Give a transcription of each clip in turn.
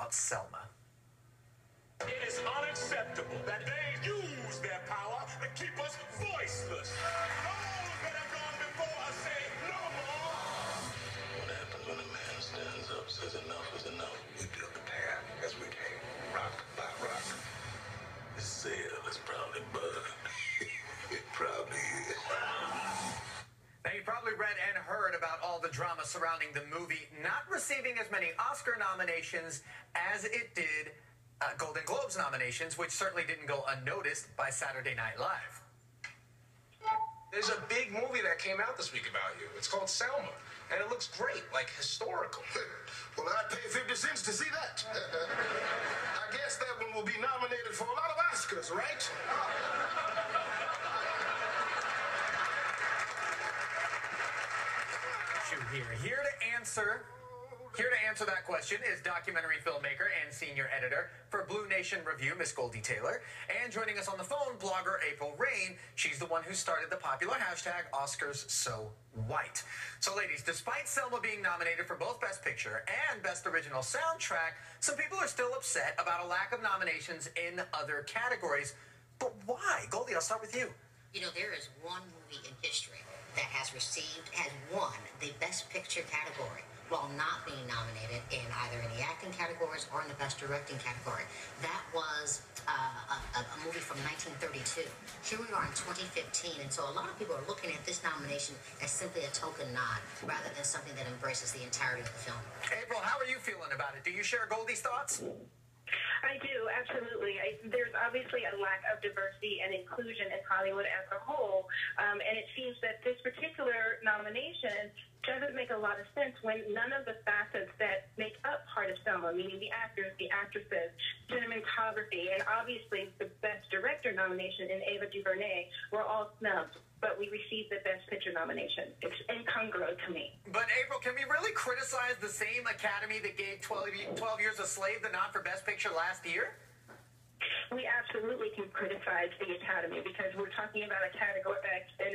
about Selma. It is unacceptable that they use their power to keep us voiceless. Those that have gone before us say no more. What happens when a man stands up, says enough is enough? We build the path as we take, rock by rock. The sail is probably bugged. It probably is. Now, you probably read and heard about all the drama surrounding the movie not receiving as many Oscar nominations as it did Golden Globes nominations, which certainly didn't go unnoticed by Saturday Night Live. There's a big movie that came out this week about you. It's called Selma, and it looks great, like historical. Well, I'd pay 50 cents to see that. I guess that one will be nominated for a lot of Oscars, right? Here to answer that question is documentary filmmaker and senior editor for Blue Nation Review, Miss Goldie Taylor. And joining us on the phone, blogger April Rain. She's the one who started the popular hashtag #OscarsSoWhite. So, ladies, despite Selma being nominated for both Best Picture and Best Original Soundtrack, some people are still upset about a lack of nominations in other categories. But why? Goldie, I'll start with you. You know, there is one movie in history that has won the Best Picture category while not being nominated in either in the acting categories or in the Best Directing category. That was a movie from 1932. Here we are in 2015, and so a lot of people are looking at this nomination as simply a token nod rather than something that embraces the entirety of the film. April, how are you feeling about it? Do you share Goldie's thoughts? I do, absolutely. There's obviously a lack of diversity and inclusion in Hollywood as a whole, and it seems that this particular nomination doesn't make a lot of sense when none of the facets that make up part of Selma, meaning the actors, the actresses, cinematography, and obviously the Best Director nomination in Ava DuVernay were all snubbed, but we received the Best Picture nomination. It's incongruous to me. But, April, can we really criticize the same Academy that gave 12 Years a Slave the nod for Best Picture last year? We absolutely can criticize the Academy because we're talking about an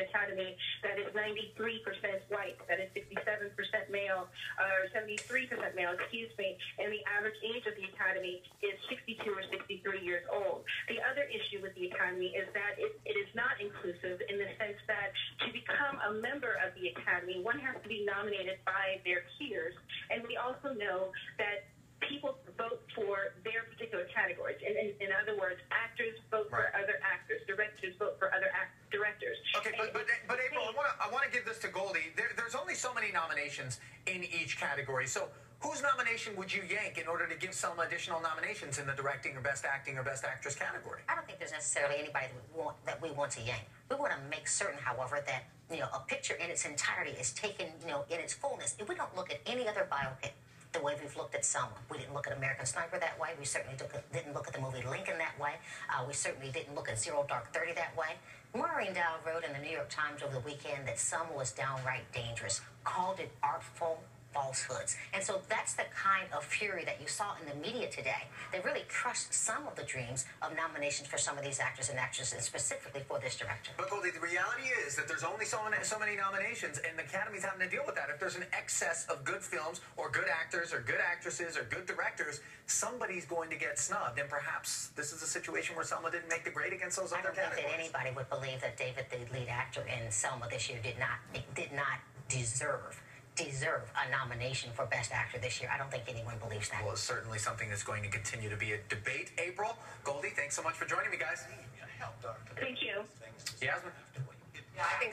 Academy that is 93% white, that is 67% male, or 73% male, and the average age of the Academy is 62 or 63 years old. The other issue with the Academy is that it is not inclusive in the sense that to become a member of the Academy, one has to be nominated by their peers, and we also know that people vote for their particular categories. In other words, actors vote for other actors, directors vote for other directors. Okay, but April, I want to give this to Goldie. There's only so many nominations in each category. So whose nomination would you yank in order to give some additional nominations in the directing or best acting or best actress category? I don't think there's necessarily anybody that we want to yank. We want to make certain, however, that a picture in its entirety is taken in its fullness. If we don't look at any other biopic the way we've looked at Selma. We didn't look at American Sniper that way. We certainly didn't look at the movie Lincoln that way. We certainly didn't look at Zero Dark 30 that way. Maureen Dowd wrote in the New York Times over the weekend that Selma was downright dangerous, called it artful falsehoods. And so that's the kind of fury that you saw in the media today. They really crushed some of the dreams of nominations for some of these actors and actresses, and specifically for this director. But Goldie, the reality is that there's only so many nominations, and the Academy's having to deal with that. If there's an excess of good films or good actors or good actresses or good directors, somebody's going to get snubbed. And perhaps this is a situation where Selma didn't make the grade against those other categories. I don't think that anybody would believe that David, the lead actor in Selma this year, did not deserve a nomination for Best Actor this year. I don't think anyone believes that. Well, it's certainly something that's going to continue to be a debate. April, Goldie, thanks so much for joining me, guys. Thank you. Yasmin? Yeah, I think